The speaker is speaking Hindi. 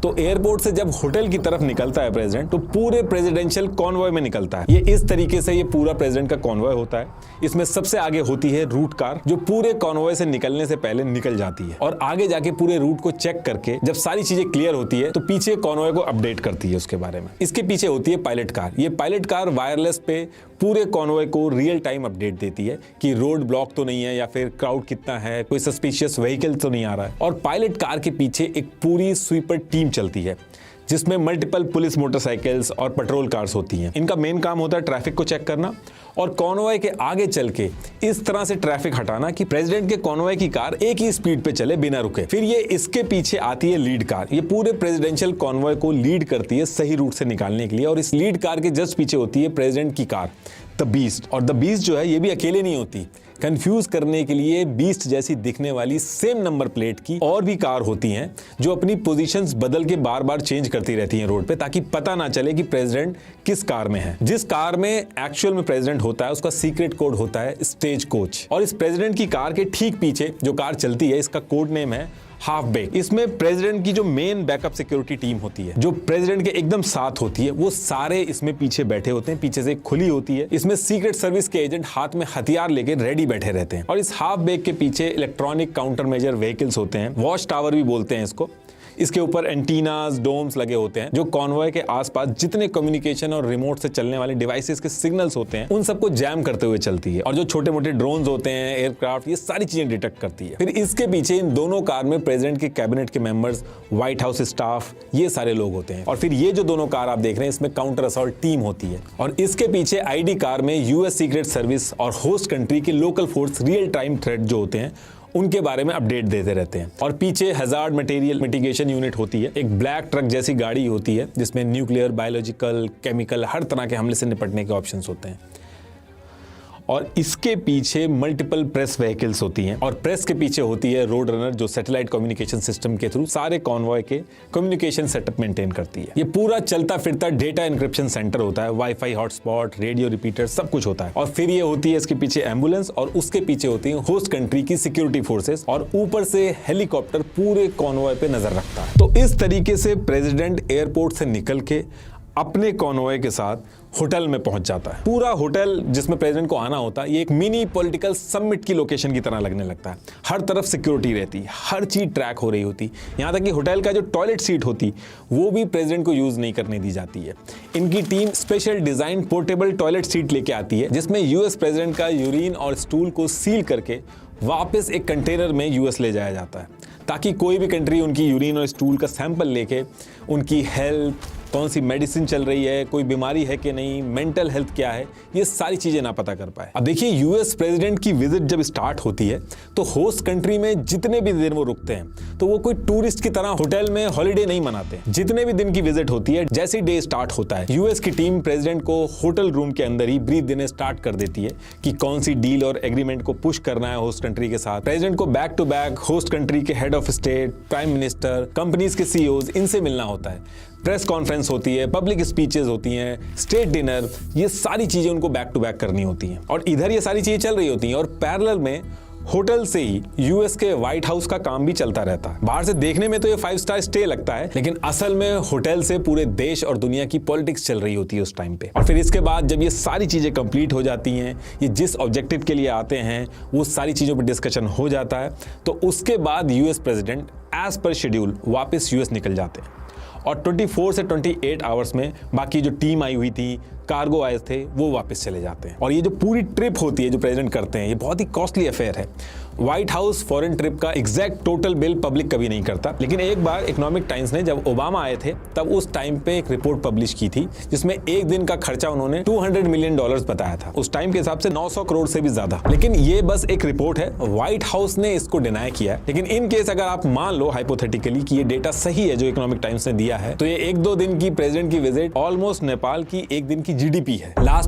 तो एयरपोर्ट से जब होटल की तरफ निकलता है प्रेसिडेंट, तो पूरे प्रेसिडेंशियल कॉन्वॉय में निकलता है। ये इस तरीके से ये पूरा प्रेसिडेंट का कॉन्वॉय होता है। इसमें सबसे आगे होती है रूट कार, जो पूरे कॉन्वॉय से निकलने से पहले निकल जाती है और आगे जाके पूरे रूट को चेक करके जब सारी चीजें क्लियर होती है तो पीछे कॉन्वॉय को अपडेट करती है उसके बारे में। इसके पीछे होती है पायलट कार। ये पायलट कार वायरलेस पे पूरे कॉन्वॉय को रियल टाइम अपडेट देती है कि रोड ब्लॉक तो नहीं है या फिर क्राउड कितना है, कोई सस्पिशियस व्हीकल तो नहीं आ रहा है। और पायलट कार के पीछे एक पूरी स्वीपर टीम चलती है जिसमें मल्टीपल पुलिस मोटरसाइकिल्स और पेट्रोल कार्स होती हैं। इनका मेन काम होता है ट्रैफिक को चेक करना और कॉन्वॉय के आगे चल के इस तरह से ट्रैफिक हटाना कि प्रेसिडेंट के कॉन्वॉय की कार एक ही स्पीड पे चले बिना रुके। फिर ये इसके पीछे आती है लीड कार। ये पूरे प्रेसिडेंशियल कॉन्वॉय को लीड करती है सही रूट से निकालने के लिए। और इस लीड कार के जस्ट पीछे होती है प्रेसिडेंट की कार द बीस्ट। और द बीस्ट जो है ये भी अकेले नहीं होती, कंफ्यूज करने के लिए बीस्ट जैसी दिखने वाली सेम नंबर प्लेट की और भी कार होती हैं जो अपनी पोजीशंस बदल के बार बार चेंज करती रहती हैं रोड पे, ताकि पता ना चले कि प्रेसिडेंट किस कार में है। जिस कार में एक्चुअल में प्रेसिडेंट होता है उसका सीक्रेट कोड होता है स्टेज कोच। और इस प्रेसिडेंट की कार के ठीक पीछे जो कार चलती है इसका कोड नेम है हाफ बेक। इसमें प्रेसिडेंट की जो मेन बैकअप सिक्योरिटी टीम होती है, जो प्रेसिडेंट के एकदम साथ होती है, वो सारे इसमें पीछे बैठे होते हैं। पीछे से खुली होती है। इसमें सीक्रेट सर्विस के एजेंट हाथ में हथियार लेके रेडी बैठे रहते हैं। और इस हाफ बेक के पीछे इलेक्ट्रॉनिक काउंटर मेजर व्हीकल्स होते हैं, वॉच टावर भी बोलते हैं इसको। इसके ऊपर एंटीनास, डोम्स लगे होते हैं जो कॉन्वॉय के आसपास जितने कम्युनिकेशन और रिमोट से चलने वाले डिवाइसेस के सिग्नल्स होते हैं उन सबको जैम करते हुए चलती है। और जो छोटे मोटे ड्रोन्स होते हैं, एयरक्राफ्ट, ये सारी चीजें डिटेक्ट करती है। फिर इसके पीछे इन दोनों कार में प्रेसिडेंट के कैबिनेट के मेंबर्स, व्हाइट हाउस स्टाफ, ये सारे लोग होते हैं। और फिर ये जो दोनों कार आप देख रहे हैं इसमें काउंटर असॉल्ट टीम होती है। और इसके पीछे आईडी कार में यूएस सीक्रेट सर्विस और होस्ट कंट्री के local force real time threat जो होते हैं उनके बारे में अपडेट देते रहते हैं। और पीछे हैजार्ड मटेरियल मिटिगेशन यूनिट होती है, एक ब्लैक ट्रक जैसी गाड़ी होती है जिसमें न्यूक्लियर, बायोलॉजिकल, केमिकल, हर तरह के हमले से निपटने के ऑप्शंस होते हैं। और इसके पीछे मल्टीपल प्रेस व्हीकल्स होती हैं। और प्रेस के पीछे होती है रोड रनर जो सैटेलाइट कम्युनिकेशन सिस्टम के थ्रू सारे कॉन्वॉय के कम्युनिकेशन सेटअप मेंटेन करती है। ये पूरा चलता फिरता डेटा इंक्रिप्शन सेंटर होता है, वाईफाई हॉटस्पॉट, रेडियो रिपीटर, सब कुछ होता है। और फिर ये होती है इसके पीछे एम्बुलेंस और उसके पीछे होती है होस्ट कंट्री की सिक्योरिटी फोर्सेस और ऊपर से हेलीकॉप्टर पूरे कॉन्वॉय पे नजर रखता है। तो इस तरीके से प्रेसिडेंट एयरपोर्ट से निकल के अपने कॉन्वॉय के साथ होटल में पहुंच जाता है। पूरा होटल जिसमें प्रेसिडेंट को आना होता है ये एक मिनी पॉलिटिकल समिट की लोकेशन की तरह लगने लगता है। हर तरफ सिक्योरिटी रहती, हर चीज ट्रैक हो रही होती। यहाँ तक कि होटल का जो टॉयलेट सीट होती वो भी प्रेसिडेंट को यूज नहीं करने दी जाती है। इनकी team special design portable toilet seat लेके आती है जिसमें यूएस प्रेसिडेंट का यूरिन और स्टूल को सील करके वापस एक कंटेनर में यूएस ले जाया जाता है, ताकि कोई भी कंट्री उनकी यूरिन और स्टूल का सैंपल लेके उनकी हेल्थ, कौन सी मेडिसिन चल रही है, कोई बीमारी है कि नहीं, मेंटल हेल्थ क्या है, ये सारी चीजें ना पता कर पाए। अब देखिए यूएस प्रेसिडेंट की विजिट जब स्टार्ट होती है तो होस्ट कंट्री में जितने भी दिन वो रुकते हैं तो वो कोई टूरिस्ट की तरह होटल में हॉलिडे नहीं मनाते। जितने भी दिन की विजिट होती है, जैसे डे स्टार्ट होता है यूएस की टीम प्रेसिडेंट को होटल रूम के अंदर ही ब्रीफ देने स्टार्ट कर देती है कि कौन सी डील और एग्रीमेंट को पुश करना है होस्ट कंट्री के साथ। प्रेसिडेंट को back to back host country के head of state, prime minister, companies के सीईओज, इनसे मिलना होता है। प्रेस कॉन्फ्रेंस होती है, पब्लिक स्पीचेस होती हैं, स्टेट डिनर, ये सारी चीजें उनको बैक टू बैक करनी होती हैं। और इधर ये सारी चीजें चल रही होती हैं और पैरेलल में होटल से ही यूएस के व्हाइट हाउस का काम भी चलता रहता है। बाहर से देखने में तो ये 5 स्टार स्टे लगता है, लेकिन असल में होटल से पूरे देश और दुनिया की पॉलिटिक्स चल रही होती है उस टाइम पे। और फिर इसके बाद जब ये सारी चीजें कंप्लीट हो जाती हैं, ये जिस ऑब्जेक्टिव के लिए आते हैं वो सारी चीजों पर डिस्कशन हो जाता है, तो उसके बाद US president as per schedule वापस यूएस निकल जाते हैं। और 24 से 28 आवर्स में बाकी जो टीम आई हुई थी, कार्गो आए थे, वो वापस चले जाते हैं। और ये जो पूरी ट्रिप होती है जो प्रेसिडेंट करते हैं, ये बहुत ही कॉस्टली अफेयर है। व्हाइट हाउस फॉरेन ट्रिप का एग्जैक्ट टोटल बिल पब्लिक कभी नहीं करता, लेकिन एक बार इकोनॉमिक टाइम्स ने जब ओबामा आए थे तब उस टाइम पे एक रिपोर्ट पब्लिश की थी जिसमें एक दिन का खर्चा उन्होंने $200 मिलियन बताया था। उस टाइम के हिसाब से 900 करोड़ से भी ज्यादा। लेकिन ये बस एक रिपोर्ट है, व्हाइट हाउस ने इसको डिनाई किया। लेकिन इन केस अगर आप मान लो हाइपोथेटिकली कि ये डेटा सही है जो इकोनॉमिक टाइम्स ने दिया है, तो ये 1-2 दिन की प्रेसिडेंट की विजिट ऑलमोस्ट नेपाल की एक दिन की जीडीपी है। लास्ट